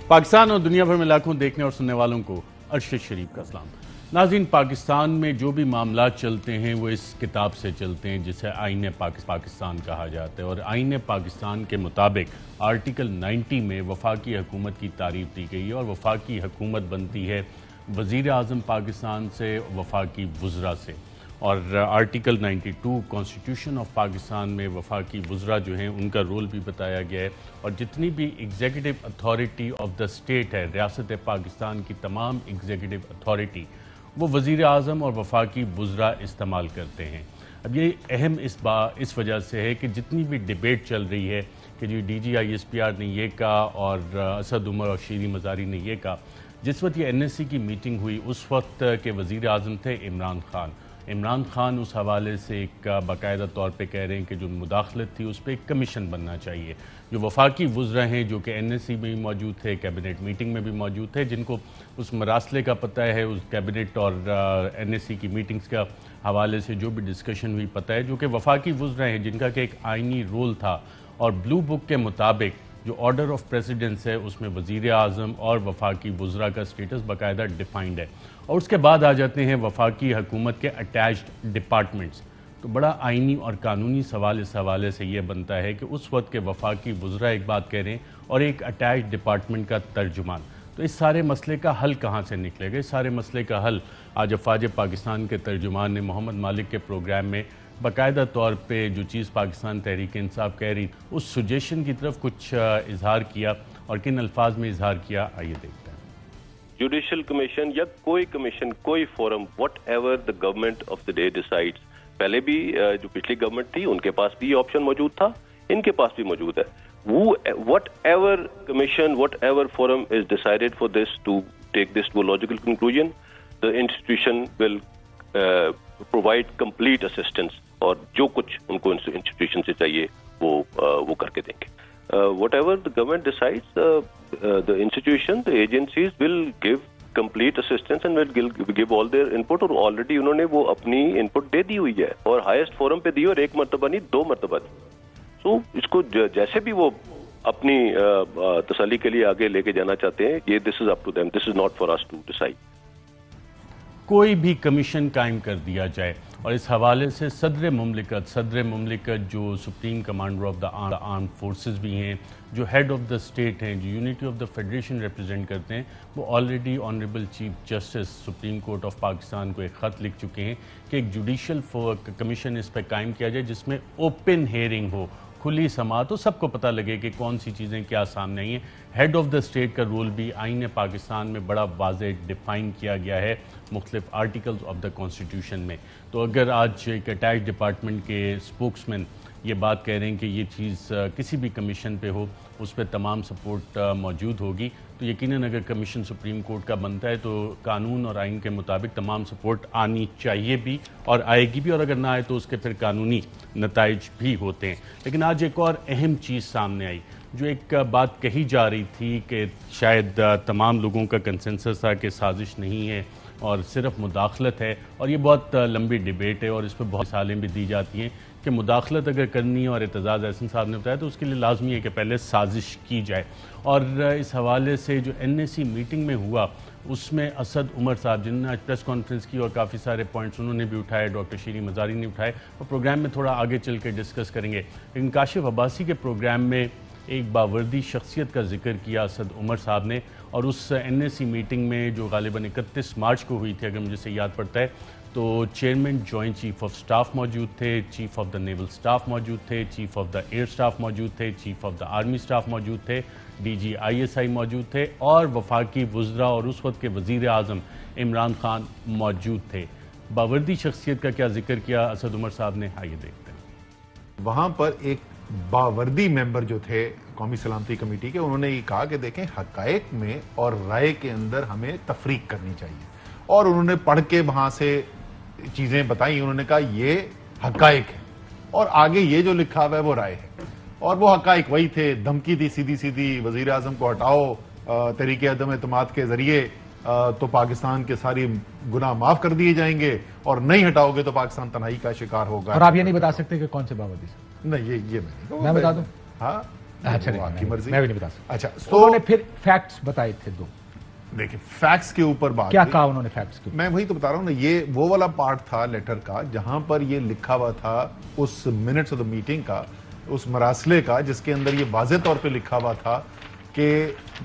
پاکستان اور دنیا بھر میں لاکھوں دیکھنے اور سننے والوں کو ارشد شریف کا سلام۔ ناظرین، پاکستان میں جو بھی معاملات چلتے ہیں وہ اس کتاب سے چلتے ہیں جسے آئین پاکستان کہا جاتا ہے، اور آئین پاکستان کے مطابق آرٹیکل 90 میں وفاقی حکومت کی تعریف دی گئی ہے، اور وفاقی حکومت بنتی ہے وزیر اعظم پاکستان سے، وفاقی وزراء سے، اور آرٹیکل 92 کانسٹیٹیوشن آف پاکستان میں وفاقی وزراء جو ہیں ان کا رول بھی بتایا گیا ہے، اور جتنی بھی executive authority of the state ہے، ریاست پاکستان کی تمام ایگزیکٹو اتھارٹی وہ وزیر اعظم اور وفاقی وزراء استعمال کرتے ہیں۔ اب یہ اہم اس وجہ سے ہے کہ جتنی بھی ڈیبیٹ چل رہی ہے کہ جی D G I S P R نے یہ کہا اور اسد عمر اور شیریں مزاری نے یہ کہا، جس وقت یہ این ایس سی کی میٹنگ ہوئی اس وقت کے وزیر اعظم تھے عمران خان اس حوالے سے ایک باقاعدہ طور پہ کہہ رہے ہیں کہ جو مداخلت تھی اس پہ ایک کمیشن بننا چاہیے۔ جو وفاقی وزراء ہیں جو کہ این ایس سی میں بھی موجود تھے، کیبنٹ میٹنگ میں بھی موجود تھے، جن کو اس مراسلے کا پتہ ہے، اس کیبنٹ اور این ایس سی کی میٹنگز کا حوالے سے جو بھی ڈسکشن ہوئی پتہ ہے، جو کہ وفاقی وزراء ہیں جن کا کہ ایک آئینی رول تھا، اور بلو بک کے مطابق جو آرڈر آف پریسیڈنس ہے اس میں وزیر اعظم اور وفاقی وزراء کا سٹیٹس باقاعدہ ڈیفائنڈ ہے، اور اس کے بعد آ جاتے ہیں وفاقی حکومت کے اٹیچڈ ڈپارٹمنٹس۔ تو بڑا آئینی اور قانونی سوال اس حوالے سے یہ بنتا ہے کہ اس وقت کے وفاقی وزراء ایک بات کہہ رہے ہیں اور ایک اٹیچڈ ڈپارٹمنٹ کا ترجمان، تو اس سارے مسئلے کا حل کہاں سے نکلے گا؟ اس سارے مسئلے کا حل آج افواج پاکستان کے ترجمان نے محمد مالک کے پروگرام میں باقاعدہ طور پہ جو چیز پاکستان تحریک انصاف کہہ رہی اس سجیشن کی طرف کچھ اظہار کیا، اور کن الفاظ میں اظہار کیا، آئیے دیکھتے ہیں۔ جوڈیشل کمیشن یا کوئی کمیشن، کوئی forum, what ever the government of the day decides, پہلے بھی جو پچھلی گورنمنٹ تھی ان کے پاس بھی یہ آپشن موجود تھا، ان کے پاس بھی موجود ہے۔ Whatever commission, whatever forum is decided for this to take this to logical conclusion, the institution will provide complete assistance, اور جو کچھ ان کو انسٹیٹیوشن سے چاہیے وہ کر کے دیں گے۔ Whatever the government decides, the institution, the agencies will give complete assistance and will give all their input, اور already انہوں نے وہ اپنی input دے دی ہوئی ہے، اور highest forum پہ دی، اور ایک مرتبہ نہیں 2 مرتبہ دی۔ So اس کو جیسے بھی وہ اپنی تسلی کے لیے آگے لے کے جانا چاہتے ہیں، یہ this is up to them, this is not for us to decide۔ کوئی بھی کمیشن قائم کر دیا جائے، اور اس حوالے سے صدر مملکت جو supreme commander of the armed forces بھی ہیں، جو ہیڈ آف دا اسٹیٹ ہیں، جو unity of the federation represent کرتے ہیں، وہ already honourable chief justice supreme court of Pakistan کو ایک خط لکھ چکے ہیں کہ ایک جوڈیشل کمیشن اس پہ قائم کیا جائے جس میں اوپن ہیئرنگ ہو، کھلی سماعت ہو، سب کو پتہ لگے کہ کون سی چیزیں کیا سامنے آئی ہیں۔ ہیڈ آف دا اسٹیٹ کا رول بھی آئین پاکستان میں بڑا واضح ڈیفائن کیا گیا ہے مختلف آرٹیکلز آف دا کانسٹیٹیوشن میں۔ تو اگر آج ایک اٹیچ ڈپارٹمنٹ کے اسپوکس مین یہ بات کہہ رہے ہیں کہ یہ چیز کسی بھی کمیشن پہ ہو اس پہ تمام سپورٹ موجود ہوگی، تو یقیناً اگر کمیشن سپریم کورٹ کا بنتا ہے تو قانون اور آئین کے مطابق تمام سپورٹ آنی چاہیے بھی، اور آئے گی بھی، اور اگر نہ آئے تو اس کے پھر قانونی نتائج بھی ہوتے ہیں۔ لیکن آج ایک اور اہم چیز سامنے آئی، جو ایک بات کہی جا رہی تھی کہ شاید تمام لوگوں کا کنسنسس تھا کہ سازش نہیں ہے اور صرف مداخلت ہے، اور یہ بہت لمبی ڈیبیٹ ہے اور اس پہ بہت مثالیں بھی دی جاتی ہیں کہ مداخلت اگر کرنی ہے، اور اعتزاز احسن صاحب نے بتایا، تو اس کے لیے لازمی ہے کہ پہلے سازش کی جائے۔ اور اس حوالے سے جو این ایس سی میٹنگ میں ہوا اس میں اسد عمر صاحب جنہوں نے آج پریس کانفرنس کی اور کافی سارے پوائنٹس انہوں نے بھی اٹھائے، ڈاکٹر شیریں مزاری نے اٹھائے، اور پروگرام میں تھوڑا آگے چل کے ڈسکس کریں گے، لیکن کاشف عباسی کے پروگرام میں ایک باوردی شخصیت کا ذکر کیا اسد عمر صاحب نے، اور اس این ایس سی میٹنگ میں جو غالباً 31 مارچ کو ہوئی تھی اگر مجھے سے یاد پڑتا ہے، تو chairman joint chief of staff موجود تھے، chief of the naval staff موجود تھے، chief of the air staff موجود تھے، chief of the army staff موجود تھے، D G I S I موجود تھے، اور وفاقی وزراء اور اس وقت کے وزیر اعظم عمران خان موجود تھے۔ باوردی شخصیت کا کیا ذکر کیا اسد عمر صاحب نے، آئیے دیکھتے ہیں۔ وہاں پر ایک باوردی ممبر جو تھے قومی سلامتی کمیٹی کے، انہوں نے یہ کہا کہ دیکھیں حقائق میں اور رائے کے اندر ہمیں تفریق کرنی چاہیے، اور انہوں نے پڑھ کے وہاں سے چیزیں بتائیں، انہوں نے کہا یہ حقائق ہے اور آگے یہ جو لکھا ہوا ہے وہ رائے ہے، اور وہ حقائق وہی تھے۔ دھمکی دی سیدھی وزیر اعظم کو ہٹاؤ تحریک عدم اعتماد کے ذریعے تو پاکستان کے ساری گناہ معاف کر دیے جائیں گے، اور نہیں ہٹاؤ گے تو پاکستان تنہائی کا شکار ہوگا۔ اور آپ یہ نہیں بتا سکتے کہ کون سے باوردی سے؟ نہیں، یہ میں بتا دوں؟ ہاں اچھا وہ آپ کی مرضی. میں بھی نہیں بتا سکتا. اچھا انہوں نے پھر فیکٹس بتائے تھے دو. دیکھیں فیکٹس کے اوپر بات کیا کہا انہوں نے فیکٹس کے اوپر؟ میں وہی تو بتا رہا ہوں نا, یہ وہ والا پارٹ تھا لیٹر کا جہاں پر یہ لکھا ہوا تھا اس منٹس آف دا میٹنگ کا, اس مراسلے کا, جس کے اندر یہ واضح طور پہ لکھا ہوا تھا کہ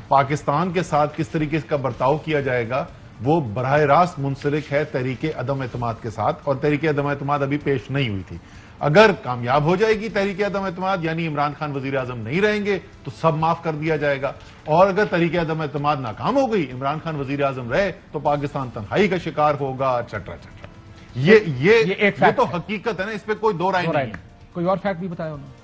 پاکستان کے ساتھ کس طریقے کا برتاؤ کیا جائے گا وہ براہ راست منسلک ہے تحریک عدم اعتماد کے ساتھ, اور تحریک عدم اعتماد ابھی پیش نہیں ہوئی تھی. اگر کامیاب ہو جائے گی تحریک عدم اعتماد, یعنی عمران خان وزیر اعظم نہیں رہیں گے, تو سب معاف کر دیا جائے گا, اور اگر تحریک عدم اعتماد ناکام ہو گئی, عمران خان وزیر اعظم رہے, تو پاکستان تنہائی کا شکار ہوگا, ایٹسٹرا ایٹسٹرا. یہ تو حقیقت ہے نا, اس پہ کوئی دو رائے نہیں ہے. کوئی اور فیکٹ بھی بتایا انہوں نے؟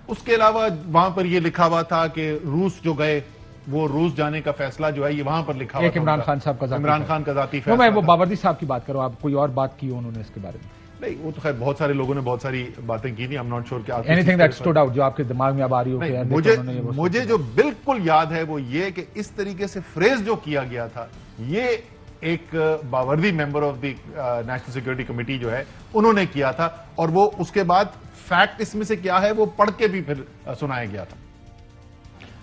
اس کے علاوہ وہاں پر یہ لکھا ہوا تھا کہ روس جو گئے, وہ روس جانے کا فیصلہ جو ہے یہ وہاں پر لکھا ہوا تھا عمران خان صاحب کا ذاتی عمران خان کا ذاتی فیصلہ. میں وہ باوردی صاحب کی بات کروں, آپ کوئی اور بات کی انہوں نے اس کے بارے میں؟ نہیں, وہ تو خیر بہت سارے لوگوں نے بہت ساری باتیں کی تھی. I'm not sure کہ any thing that stood out جو آپ کے دماغ میں اب آ رہی ہو. مجھے جو بالکل یاد ہے وہ یہ کہ اس طریقے سے فریز جو کیا گیا تھا, یہ ایک باوردی member of the national security committee جو ہے انہوں نے کیا تھا, اور وہ اس کے بعد فیکٹ اس میں سے کیا ہے وہ پڑھ کے بھی پھر سنایا گیا تھا.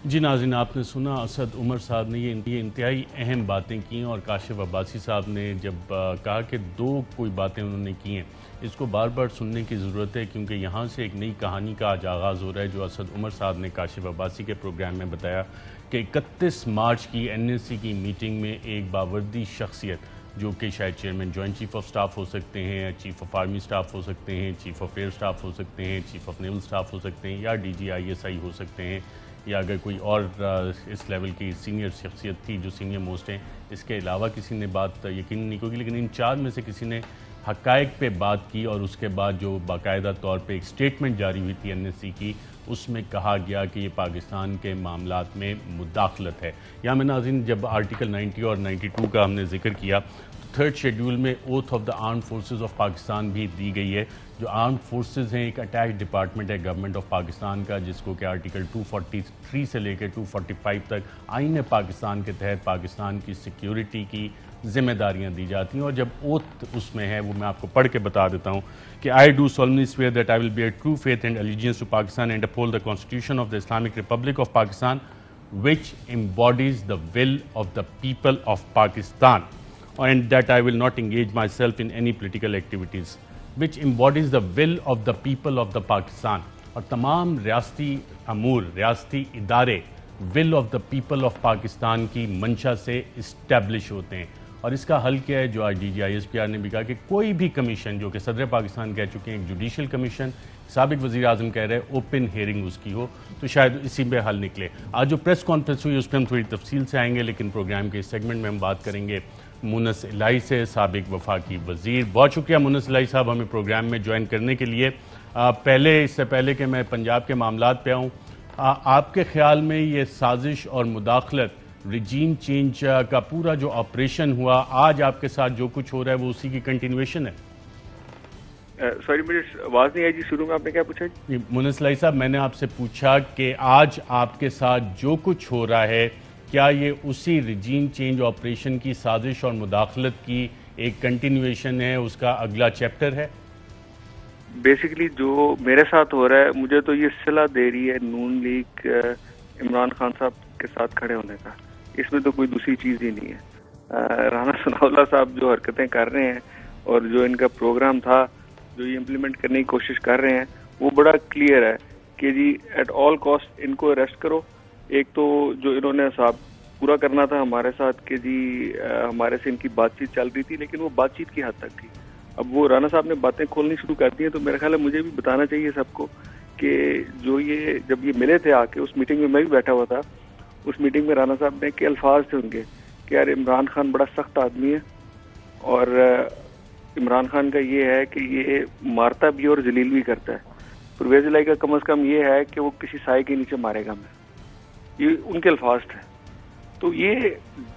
جی ناظرین, آپ نے سنا اسد عمر صاحب نے یہ انتہائی اہم باتیں کی, اور کاشف عباسی صاحب نے جب کہا کہ دو کوئی باتیں انہوں نے کی ہیں, اس کو بار بار سننے کی ضرورت ہے, کیونکہ یہاں سے ایک نئی کہانی کا آج آغاز ہو رہا ہے. جو اسد عمر صاحب نے کاشف عباسی کے پروگرام میں بتایا کہ 31 مارچ کی NSC کی میٹنگ میں ایک باوردی شخصیت, جو کہ شاید chairman joint chief of staff ہو سکتے ہیں, چیف آف آرمی سٹاف ہو سکتے ہیں, چیف آف ایئر سٹاف ہو سکتے ہیں, چیف آف نیول سٹاف ہو سکتے ہیں, یا DG ISI ہو سکتے ہیں, یا اگر کوئی اور اس لیول کی سینئر شخصیت تھی جو سینئر موسٹ ہیں, اس کے علاوہ کسی نے بات یقین نہیں ہوگی, لیکن ان چار میں سے کسی نے حقائق پہ بات کی. اور اس کے بعد جو باقاعدہ طور پہ ایک سٹیٹمنٹ جاری ہوئی تھی NSC کی, اس میں کہا گیا کہ یہ پاکستان کے معاملات میں مداخلت ہے. یہاں میں ناظرین جب آرٹیکل 90 اور 92 کا ہم نے ذکر کیا, تو 3rd شیڈول میں oath of the armed forces of Pakistan بھی دی گئی ہے. جو آرمڈ فورسز ہیں ایک اٹیچ ڈپارٹمنٹ ہے گورنمنٹ آف پاکستان کا, جس کو کہ آرٹیکل 243 سے لے کے 245 تک آئین پاکستان کے تحت پاکستان کی سیکیورٹی کی ذمہ داریاں دی جاتی ہیں. اور جب اوتھ اس میں ہے, وہ میں آپ کو پڑھ کے بتا دیتا ہوں کہ I do solemnly swear that I will bear true faith and allegiance to Pakistan and uphold the Constitution of the Islamic Republic of Pakistan, which embodies the will of the people of Pakistan, and that I will not engage myself in any political activities, which embodies the will of the people of the Pakistan. اور تمام ریاستی امور, ریاستی ادارے will of the people of Pakistan کی منشا سے establish ہوتے ہیں. اور اس کا حل کیا ہے, جو آج DG ISPR نے بھی کہا کہ کوئی بھی کمیشن, جو کہ صدر پاکستان کہہ چکے ہیں ایک جوڈیشل کمیشن, سابق وزیر اعظم کہہ رہے اوپن ہیئرنگ اس کی ہو, تو شاید اسی پہ حل نکلے. آج جو پریس کانفرنس ہوئی اس پہ ہم تھوڑی تفصیل سے آئیں گے, لیکن پروگرام کے اس سیگمنٹ میں ہم بات کریں گے مونس الہی سے, سابق وفاقی وزیر. بہت شکریہ مونس الہی صاحب ہمیں پروگرام میں جوائن کرنے کے لیے. اس سے پہلے کہ میں پنجاب کے معاملات پہ آؤں, آپ کے خیال میں یہ سازش اور مداخلت, ریجیم چینج کا پورا جو آپریشن ہوا, آج آپ کے ساتھ جو کچھ ہو رہا ہے وہ اسی کی کنٹینویشن ہے؟ سوری مجھے آواز نہیں آئی جی, شروع میں آپ نے کیا پوچھا جی؟ مونس الہی صاحب, میں نے آپ سے پوچھا کہ آج آپ کے ساتھ جو کچھ ہو رہا ہے, کیا یہ اسی ریجیم چینج آپریشن کی سازش اور مداخلت کی ایک کنٹینویشن ہے, اس کا اگلا چیپٹر ہے؟ بیسیکلی جو میرے ساتھ ہو رہا ہے, مجھے تو یہ صلہ دے رہی ہے نون لیگ عمران خان صاحب کے ساتھ کھڑے ہونے کا. اس میں تو کوئی دوسری چیز ہی نہیں ہے. رانا ثناءاللہ صاحب جو حرکتیں کر رہے ہیں اور جو ان کا پروگرام تھا جو یہ امپلیمنٹ کرنے کی کوشش کر رہے ہیں, وہ بڑا کلیئر ہے کہ جی ایٹ آل کاسٹ ان کو اریسٹ کرو. ایک تو جو انہوں نے حساب پورا کرنا تھا ہمارے ساتھ کہ جی ہمارے سے ان کی بات چیت چل رہی تھی, لیکن وہ بات چیت کی حد تک تھی. اب وہ رانا صاحب نے باتیں کھولنی شروع کر دی ہیں, تو میرا خیال ہے مجھے بھی بتانا چاہیے سب کو کہ جو یہ جب یہ ملے تھے آ کے, اس میٹنگ میں میں بھی بیٹھا ہوا تھا, اس میٹنگ میں رانا صاحب نے کہ الفاظ تھے ان کے کہ یار عمران خان بڑا سخت آدمی ہے, اور عمران خان کا یہ ہے کہ یہ مارتا بھی اور ذلیل بھی کرتا ہے. پرویز الہی کا کم از کم یہ ہے کہ وہ کسی سائے کے نیچے مارے گا میں. یہ ان کے الفاظ تھے. تو یہ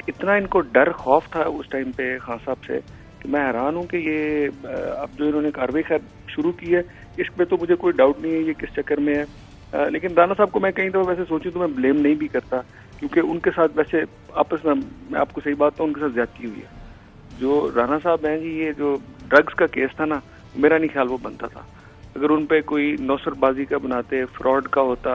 اتنا ان کو ڈر خوف تھا اس ٹائم پہ خان صاحب سے کہ میں حیران ہوں کہ یہ اب جو انہوں نے کارروائی شروع کی ہے, اس پہ تو مجھے کوئی ڈاؤٹ نہیں ہے یہ کس چکر میں ہے. لیکن رانا صاحب کو میں کہیں تو ویسے سوچوں تو میں بلیم نہیں بھی کرتا, کیونکہ ان کے ساتھ ویسے آپس میں آپ کو صحیح بات تو ان کے ساتھ زیادتی ہوئی ہے. جو رانا صاحب ہیں جی, یہ جو ڈرگز کا کیس تھا نا, میرا نہیں خیال وہ بنتا تھا. اگر ان پہ کوئی نوسر بازی کا بناتے, فراڈ کا ہوتا,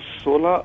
16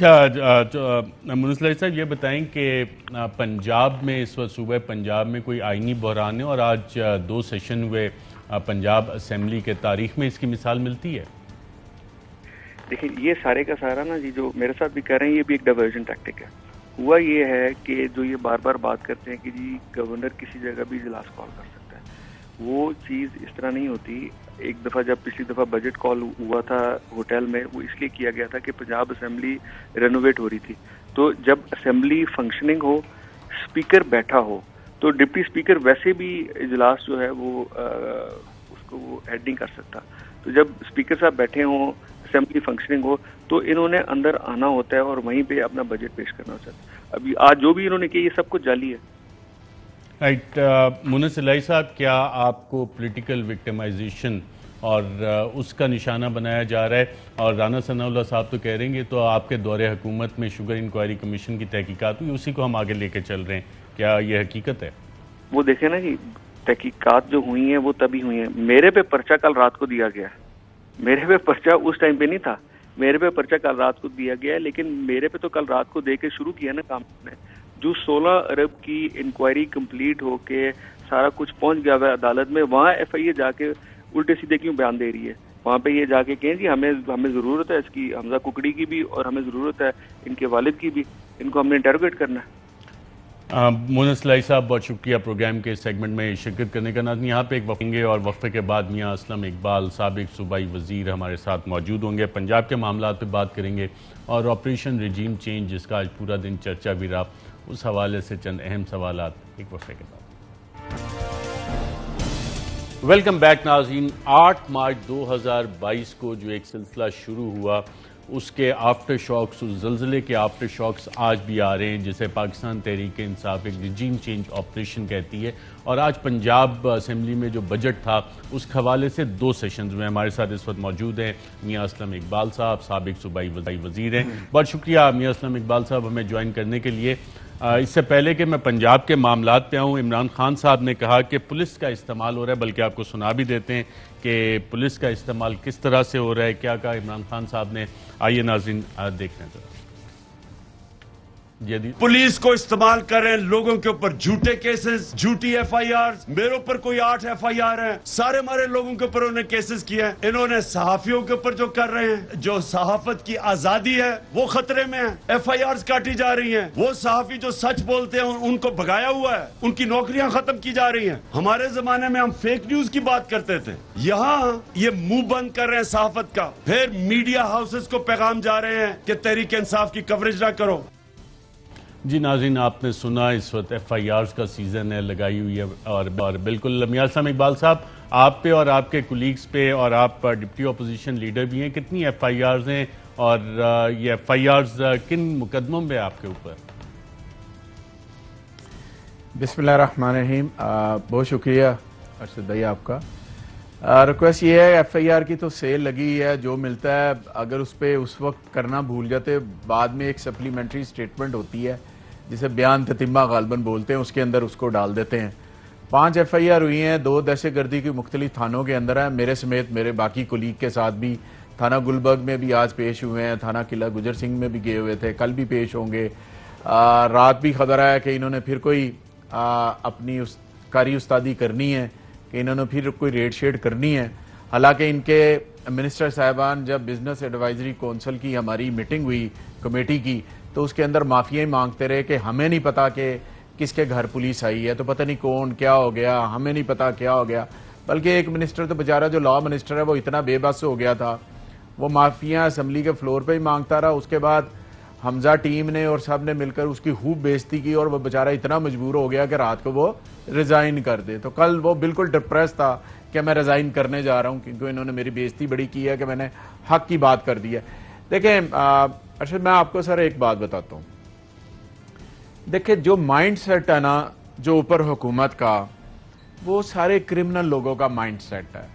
اچھا منصلح صاحب یہ بتائیں کہ پنجاب میں اس وقت صوبہ پنجاب میں کوئی آئینی بحران ہے اور آج 2 سیشن ہوئے پنجاب اسمبلی کے تاریخ میں اس کی مثال ملتی ہے؟ دیکھیں یہ سارے کا سارا نا جی جو میرے ساتھ بھی کر رہے ہیں یہ بھی ایک ڈائیورژن ٹیکٹک ہے. ہوا یہ ہے کہ جو یہ بار بار بات کرتے ہیں کہ جی گورنر کسی جگہ بھی اجلاس کال کر سکتا ہے, وہ چیز اس طرح نہیں ہوتی. ایک دفعہ جب پچھلی دفعہ بجٹ کال ہوا تھا ہوٹل میں, وہ اس لیے کیا گیا تھا کہ پنجاب اسمبلی رینوویٹ ہو رہی تھی. تو جب اسمبلی فنکشننگ ہو, اسپیکر بیٹھا ہو, تو ڈپٹی اسپیکر ویسے بھی اجلاس جو ہے وہ اس کو وہ ہیڈ نہیں کر سکتا. تو جب اسپیکر صاحب بیٹھے ہوں, اسمبلی فنکشننگ ہو, تو انہوں نے اندر آنا ہوتا ہے اور وہیں پہ اپنا بجٹ پیش کرنا ہوتا ہے. ابھی آج جو بھی انہوں نے کیا یہ سب کچھ جعلی ہے. رائٹ. مونس الہی صاحب, کیا آپ کو پولیٹیکل وکٹمائزیشن اور اس کا نشانہ بنایا جا رہا ہے؟ اور رانا ثناء اللہ صاحب تو کہہ رہے ہیں تو آپ کے دور حکومت میں شوگر انکوائری کمیشن کی تحقیقات ہوئی, اسی کو ہم آگے لے کے چل رہے ہیں, کیا یہ حقیقت ہے؟ وہ دیکھیں نا جی, تحقیقات جو ہوئی ہیں وہ تبھی ہوئی ہیں. میرے پہ پرچہ کل رات کو دیا گیا, میرے پہ پرچہ اس ٹائم پہ نہیں تھا, میرے پہ پرچہ کل رات کو دیا گیا ہے, لیکن میرے پہ تو کل رات کو دے کے شروع کیا نا کام نے. جو 16 ارب کی انکوائری کمپلیٹ ہو کے سارا کچھ پہنچ گیا ہے عدالت میں, وہاں ایف آئی اے جا کے الٹے سیدھے کیوں بیان دے رہی ہے؟ وہاں پہ یہ جا کے کہیں جی ہمیں ضرورت ہے اس کی, حمزہ ککڑی کی بھی, اور ہمیں ضرورت ہے ان کے والد کی بھی, ان کو ہم نے انٹروگیٹ کرنا ہے. مونس الہی صاحب بہت شکریہ پروگرام کے سیگمنٹ میں شرکت کرنے کا. ناظرین یہاں پہ ایک وقفے گے اور وقفے کے بعد میاں اسلم اقبال سابق صوبائی وزیر ہمارے ساتھ موجود ہوں گے. پنجاب کے معاملات پہ بات کریں گے اور آپریشن ریجیم چینج جس کا آج پورا دن چرچا بھی رہا, اس حوالے سے چند اہم سوالات ایک وقفے کے بعد. ویلکم بیک ناظرین. 8 مارچ 2022 کو جو ایک سلسلہ شروع ہوا, اس کے آفٹر شاکس, اس زلزلے کے آفٹر شاکس آج بھی آ رہے ہیں, جسے پاکستان تحریک انصاف ایک ریجیم چینج آپریشن کہتی ہے. اور آج پنجاب اسمبلی میں جو بجٹ تھا اس کے حوالے سے 2 سیشنز میں ہمارے ساتھ اس وقت موجود ہیں میاں اسلم اقبال صاحب, سابق صوبائی وزیر ہیں. بہت شکریہ میاں اسلم اقبال صاحب ہمیں جوائن کرنے کے لیے. اس سے پہلے کہ میں پنجاب کے معاملات پہ آؤں, عمران خان صاحب نے کہا کہ پولیس کا استعمال ہو رہا ہے, بلکہ آپ کو سنا بھی دیتے ہیں کہ پولیس کا استعمال کس طرح سے ہو رہا ہے. کیا کہا عمران خان صاحب نے, آئیے ناظرین دیکھتے ہیں. پولیس کو استعمال کر رہے ہیں لوگوں کے اوپر جھوٹے کیسز, جھوٹی ایف آئی آر. میرے اوپر کوئی 8 ایف آئی آر ہیں, سارے ہمارے لوگوں کے اوپر انہوں نے کیسز کیا ہے. انہوں نے صحافیوں کے اوپر جو کر رہے ہیں, جو صحافت کی آزادی ہے وہ خطرے میں ہے. ایف آئی آرز کاٹی جا رئی ہیں. وہ صحافی جو سچ بولتے ہیں ان کو بھگایا ہوا ہے, ان کی نوکریاں ختم کی جا رہی ہیں. ہمارے زمانے میں ہم فیک نیوز کی بات کرتے تھے, یہاں یہ منہ بند کر رہے ہیں صحافت کا. پھر میڈیا ہاؤسز کو پیغام جا رہے ہیں کہ تحریک انصاف کی کوریج نہ کرو. جی ناظرین, آپ نے سنا اس وقت ایف آئی آرز کا سیزن ہے, لگائی ہوئی ہے. اور بالکل میاں اسلم اقبال صاحب, آپ پہ اور آپ کے کولیگز پہ, اور آپ ڈپٹی اپوزیشن لیڈر بھی ہیں, کتنی ایف آئی آرز ہیں اور یہ ایف آئی آرز کن مقدموں میں آپ کے اوپر؟ بسم اللہ الرحمن الرحیم. بہت شکریہ ارشد بھائی آپ کا. ریکویسٹ یہ ہے, ایف آئی آر کی تو سیل لگی ہے, جو ملتا ہے اگر اس پہ اس وقت کرنا بھول جاتے, بعد میں ایک سپلیمنٹری سٹیٹمنٹ ہوتی ہے جسے بیان تتمہ غالباً بولتے ہیں, اس کے اندر اس کو ڈال دیتے ہیں. 5 ایف آئی آر ہوئی ہیں, 2 دہشت گردی کی مختلف تھانوں کے اندر ہیں, میرے سمیت میرے باقی کولیگ کے ساتھ بھی. تھانہ گلبرگ میں بھی آج پیش ہوئے ہیں, تھانہ قلعہ گجر سنگھ میں بھی گئے ہوئے تھے, کل بھی پیش ہوں گے. رات بھی خبر آیا کہ انہوں نے پھر کوئی اپنی کاری استادی کرنی ہے, کہ انہوں نے پھر کوئی ریڈ شیڈ کرنی ہے. حالانکہ ان کے منسٹر صاحبان جب بزنس ایڈوائزری کونسل کی ہماری میٹنگ ہوئی کمیٹی کی, تو اس کے اندر معافیاں مانگتے رہے کہ ہمیں نہیں پتا کہ کس کے گھر پولیس آئی ہے, تو پتہ نہیں کون کیا ہو گیا, ہمیں نہیں پتا کیا ہو گیا. بلکہ ایک منسٹر تو بیچارہ جو لا منسٹر ہے وہ اتنا بے بس ہو گیا تھا, وہ معافیاں اسمبلی کے فلور پہ ہی مانگتا رہا. اس کے بعد حمزہ ٹیم نے اور سب نے مل کر اس کی خوب بےزتی کی, اور وہ بیچارہ اتنا مجبور ہو گیا کہ رات کو وہ ریزائن کر دے. تو کل وہ بالکل ڈپریس تھا کہ میں ریزائن کرنے جا رہا ہوں, کیونکہ انہوں نے میری بےزتی بڑی کی ہے کہ میں نے حق کی بات کر دی ہے. دیکھیں ارشد, میں آپ کو سر ایک بات بتاتا ہوں. دیکھیں جو مائنڈ سیٹ ہے نا جو اوپر حکومت کا, وہ سارے کرمنل لوگوں کا مائنڈ سیٹ ہے.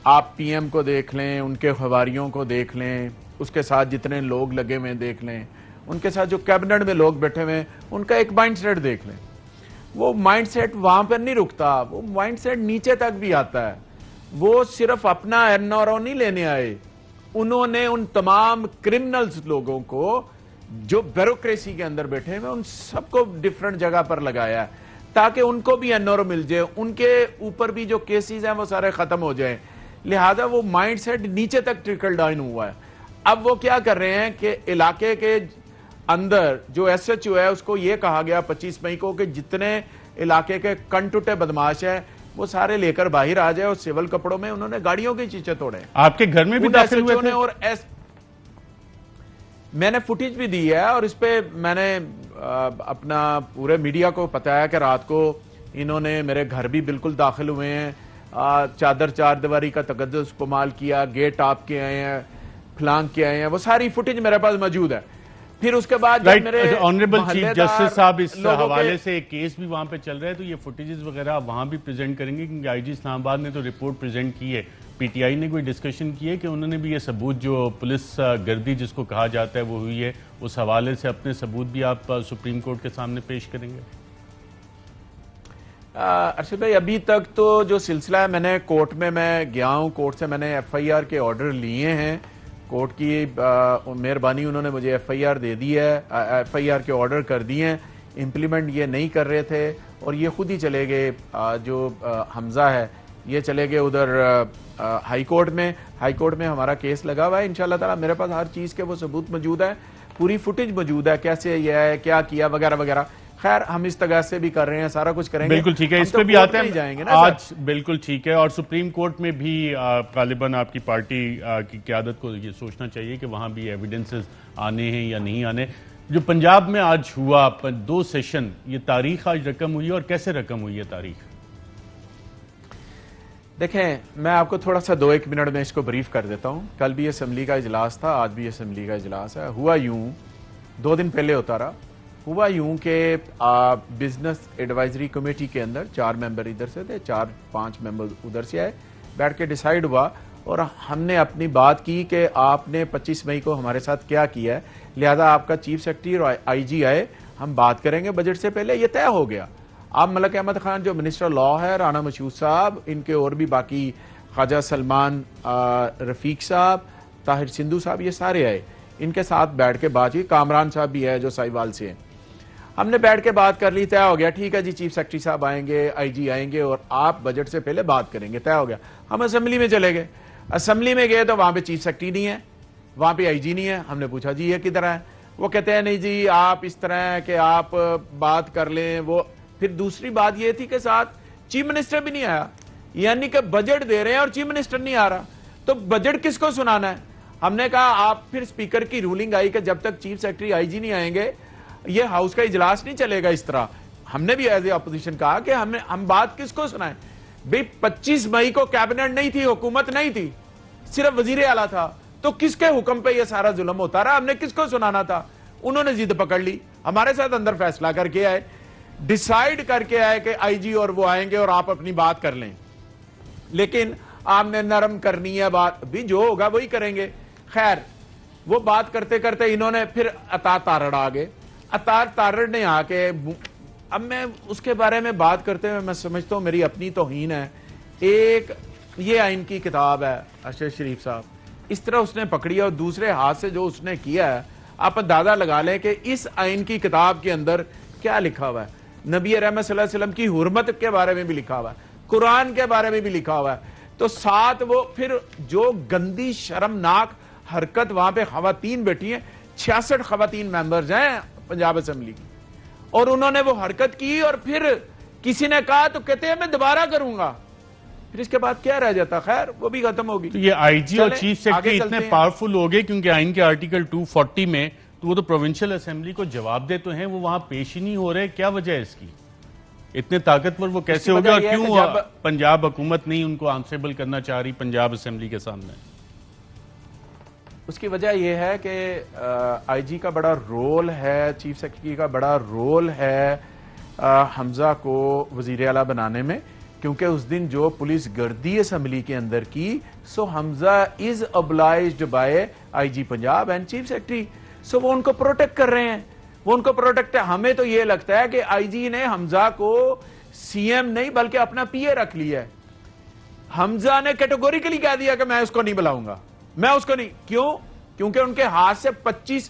آپ پی ایم کو دیکھ لیں, ان کے خواریوں کو دیکھ لیں, اس کے ساتھ جتنے لوگ لگے ہوئے دیکھ لیں, ان کے ساتھ جو کیبنٹ میں لوگ بیٹھے ہوئے, ان کا ایک مائنڈ سیٹ دیکھ لیں. وہ مائنڈ سیٹ وہاں پر نہیں رکتا, وہ مائنڈ سیٹ نیچے تک بھی آتا ہے. وہ صرف اپنا این اور او نہیں لینے آئے, انہوں نے ان تمام کرمنلز لوگوں کو جو بیوروکریسی کے اندر بیٹھے ہیں ان سب کو ڈفرنٹ جگہ پر لگایا ہے تاکہ ان کو بھی انور مل جائے, ان کے اوپر بھی جو کیسز ہیں وہ سارے ختم ہو جائیں. لہذا وہ مائنڈ سیٹ نیچے تک ٹرکل ڈاؤن ہوا ہے. اب وہ کیا کر رہے ہیں کہ علاقے کے اندر جو ایس ایچ او ہے اس کو یہ کہا گیا 25 مئی کو کہ جتنے علاقے کے کنٹوٹے بدماش ہیں وہ سارے لے کر باہر آ جائے, اور سول کپڑوں میں انہوں نے گاڑیوں کے شیشے توڑے. آپ کے گھر میں بھی داخل ہوئے تھے؟ اور میں نے فوٹیج بھی دی ہے اور اس پہ میں نے اپنا پورے میڈیا کو بتایا کہ رات کو انہوں نے میرے گھر بھی بالکل داخل ہوئے ہیں, چادر چار دیواری کا تقدس استعمال کیا, گیٹ ٹاپ کے آئے ہیں, پھلانگ کے آئے ہیں, وہ ساری فوٹیج میرے پاس موجود ہے. پھر اس کے بعد آنریبل چیف جسٹس صاحب اس حوالے سے ایک کیس بھی وہاں پہ چل رہا ہے, تو یہ فوٹیجز وغیرہ وہاں بھی پریزنٹ کریں گے کیونکہ آئی جی اسلام آباد نے تو رپورٹ پریزنٹ کی ہے. پی ٹی آئی نے کوئی ڈسکشن کی ہے کہ انہوں نے بھی یہ ثبوت جو پولیس گردی جس کو کہا جاتا ہے وہ ہوئی ہے, اس حوالے سے اپنے ثبوت بھی آپ سپریم کورٹ کے سامنے پیش کریں گے؟ ارشد بھائی ابھی تک تو جو سلسلہ ہے میں نے کورٹ میں گیا ہوں, کورٹ سے میں نے ایف آئی آر کے آرڈر لیے ہیں, کورٹ کی مہربانی انہوں نے مجھے ایف آئی آر دے دی ہے, ایف آئی آر کے آرڈر کر دیے ہیں. امپلیمنٹ یہ نہیں کر رہے تھے اور یہ خود ہی چلے گئے, جو حمزہ ہے یہ چلے گئے ادھر ہائی کورٹ میں. ہائی کورٹ میں ہمارا کیس لگا ہوا ہے انشاءاللہ تعالی. میرے پاس ہر چیز کے وہ ثبوت موجود ہے, پوری فوٹیج موجود ہے, کیسے یہ ہے, کیا کیا وغیرہ وغیرہ. خیر ہم اس طرح سے بھی کر رہے ہیں, سارا کچھ کریں گے. بالکل ٹھیک ہے, اس پہ بھی آتے ہیں آج. بالکل ٹھیک ہے. اور سپریم کورٹ میں بھی غالباً آپ کی پارٹی کی قیادت کو یہ سوچنا چاہیے کہ وہاں بھی ایویڈنسز آنے ہیں یا نہیں آنے. جو پنجاب میں آج ہوا 2 سیشن, یہ تاریخ آج رقم ہوئی اور کیسے رقم ہوئی ہے تاریخ؟ دیکھیں میں آپ کو تھوڑا سا 2-1 منٹ میں اس کو بریف کر دیتا ہوں. کل بھی اسمبلی کا اجلاس تھا, آج بھی اسمبلی کا اجلاس ہے. ہوا یوں, 2 دن پہلے ہوتا رہا. ہوا یوں کہ بزنس ایڈوائزری کمیٹی کے اندر 4 ممبر ادھر سے تھے, 4-5 ممبر ادھر سے آئے, بیٹھ کے ڈیسائیڈ ہوا اور ہم نے اپنی بات کی کہ آپ نے 25 مئی کو ہمارے ساتھ کیا کیا ہے, لہذا آپ کا چیف سیکرٹری اور آئی جی آئے, ہم بات کریں گے بجٹ سے پہلے. یہ طے ہو گیا. آپ ملک احمد خان جو منسٹر لا ہے, رانا مشہود صاحب, ان کے اور بھی باقی خواجہ سلمان رفیق صاحب, طاہر سندھو صاحب, یہ سارے آئے. ان کے ساتھ بیٹھ کے بات کی. کامران صاحب بھی ہے جو سائیوال سے ہیں. ہم نے بیٹھ کے بات کر لی, طے ہو گیا. ٹھیک ہے جی, چیف سیکرٹری صاحب آئیں گے, آئی جی آئیں گے اور آپ بجٹ سے پہلے بات کریں گے. طے ہو گیا. ہم اسمبلی میں چلے گئے. اسمبلی میں گئے تو وہاں پہ چیف سیکرٹری نہیں ہے, وہاں پہ آئی جی نہیں ہے. ہم نے پوچھا جی یہ کدھر ہے؟ وہ کہتے ہیں نہیں جی آپ اس طرح ہے کہ آپ بات کر لیں. وہ پھر دوسری بات یہ تھی کہ ساتھ چیف منسٹر بھی نہیں آیا, یعنی کہ بجٹ دے رہے ہیں اور چیف منسٹر نہیں آ رہا, تو بجٹ کس کو سنانا ہے؟ ہم نے کہا آپ پھر اسپیکر کی رولنگ آئی کہ جب تک چیف سیکرٹری آئی جی نہیں آئیں گے یہ ہاؤس کا اجلاس نہیں چلے گا اس طرح. ہم نے بھی ایز اے اپوزیشن کہا کہ ہم بات کس کو سنائیں بھئی؟ 25 مئی کو کیبنٹ نہیں تھی, حکومت نہیں تھی, صرف وزیر اعلیٰ تھا, تو کس کے حکم پہ یہ سارا ظلم ہوتا رہا؟ ہم نے کس کو سنانا تھا؟ انہوں نے ضد پکڑ لی, ہمارے ساتھ اندر فیصلہ کر کے آئے, ڈیسائیڈ کر کے آئے کہ آئی جی اور وہ آئیں گے اور آپ اپنی بات کر لیں, لیکن آپ نے نرم کرنی ہے بات, بھی جو ہوگا وہی کریں گے. خیر وہ بات کرتے کرتے انہوں نے پھر عطا تارڑ آ گئے. عطا تارڑ نے آ کے, اب میں اس کے بارے میں بات کرتے ہوئے میں سمجھتا ہوں میری اپنی توہین ہے. ایک یہ آئین کی کتاب ہے ارشد شریف صاحب, اس طرح اس نے پکڑی ہے اور دوسرے ہاتھ سے جو اس نے کیا ہے, آپ اندازہ لگا لیں کہ اس آئین کی کتاب کے اندر کیا لکھا ہوا ہے. نبی رحمت صلی اللہ علیہ وسلم کی حرمت کے بارے میں بھی لکھا ہوا ہے, قرآن کے بارے میں بھی لکھا ہوا ہے. تو ساتھ وہ پھر جو گندی شرمناک حرکت وہاں پہ خواتین بیٹھی ہیں, 66 خواتین ممبرز ہیں پنجاب اسمبلی کی, اور انہوں نے وہ حرکت کی اور پھر کسی نے کہا تو کہتے ہیں میں دوبارہ کروں گا. پھر اس کے بعد کیا رہ جاتا؟ خیر وہ بھی ختم ہوگی. تو یہ آئی جی اور چیف سیکرٹری اتنے پاورفل ہو گئے کیونکہ آئین کے آرٹیکل 240 میں تو وہ تو پروونشل اسمبلی کو جواب دے تو ہیں, وہ وہاں پیش ہی نہیں ہو رہے. کیا وجہ ہے اس کی؟ اتنے طاقتور وہ کیسے ہو گئے اور کیوں پنجاب حکومت نہیں ان کو آنسیبل کرنا چاہ رہی پنجاب اسمبلی کے سامنے؟ اس کی وجہ یہ ہے کہ آئی جی کا بڑا رول ہے, چیف سیکرٹری کا بڑا رول ہے حمزہ کو وزیر اعلیٰ بنانے میں, کیونکہ اس دن جو پولیس گردی اسمبلی کے اندر کی, so Hamza is obliged by I G Punjab and chief secretary, so وہ ان کو پروٹیکٹ کر رہے ہیں, وہ ان کو پروٹیکٹ ہے. ہمیں تو یہ لگتا ہے کہ آئی جی نے حمزہ کو سی ایم نہیں بلکہ اپنا پی اے رکھ لیا ہے. حمزہ نے کیٹیگوریکلی کہہ دیا کہ میں اس کو نہیں بلاؤں گا, میں اس کو نہیں. کیوں؟ کیونکہ ان کے ہاتھ سے 25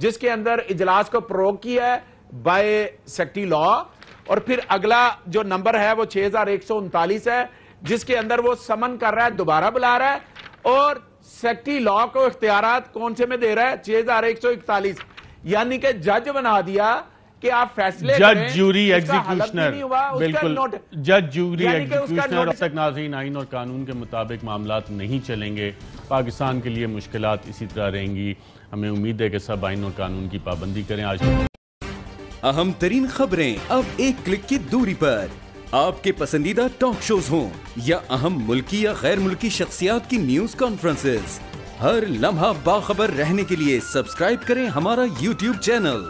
جس کے اندر اجلاس کو پروگ کیا ہے بائی سیکٹری لا، اور پھر اگلا جو نمبر ہے وہ 6139 ہے جس کے اندر وہ سمن کر رہا ہے، دوبارہ بلا رہا ہے، اور سیکٹری لا کو اختیارات کون سے میں دے رہا ہے 6141، یعنی کہ جج بنا دیا کہ آپ فیصلے کریں، جج جوری اس کا حلف بھی ایگزیکیوشنر، نہیں ہوا، اس کا بالکل نوٹ، جج جوری یعنی کہ اس کا ایگزیکیوشنر، اب نوٹس، تک ناظرین آئین اور قانون کے مطابق معاملات نہیں چلیں گے، پاکستان کے لیے مشکلات اسی طرح رہیں گی. ہمیں امید ہے کہ سب آئین اور قانون کی پابندی کریں. آج اہم ترین خبریں اب ایک کلک کی دوری پر، آپ کے پسندیدہ ٹاک شوز ہوں یا اہم ملکی یا غیر ملکی شخصیات کی نیوز کانفرنسز، ہر لمحہ باخبر رہنے کے لیے سبسکرائب کریں ہمارا یوٹیوب چینل.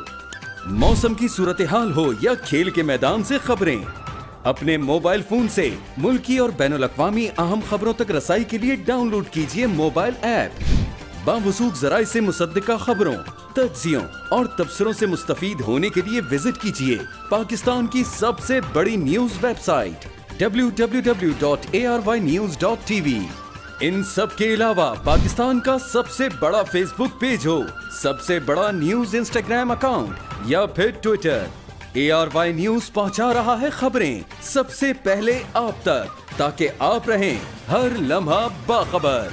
موسم کی صورتحال ہو یا کھیل کے میدان سے خبریں، اپنے موبائل فون سے ملکی اور بین الاقوامی اہم خبروں تک رسائی کے لیے ڈاؤن لوڈ کیجئے موبائل ایپ. باوثوق ذرائع سے مصدقہ خبروں، تجزیوں اور تبصروں سے مستفید ہونے کے لیے وزٹ کیجئے پاکستان کی سب سے بڑی نیوز ویب سائٹ www.arYnews.tv. ان سب کے علاوہ پاکستان کا سب سے بڑا فیس بک پیج ہو، سب سے بڑا نیوز انسٹاگرام اکاؤنٹ یا پھر ٹویٹر، ARY نیوز پہنچا رہا ہے خبریں سب سے پہلے آپ تک، تاکہ آپ رہیں ہر لمحہ باخبر.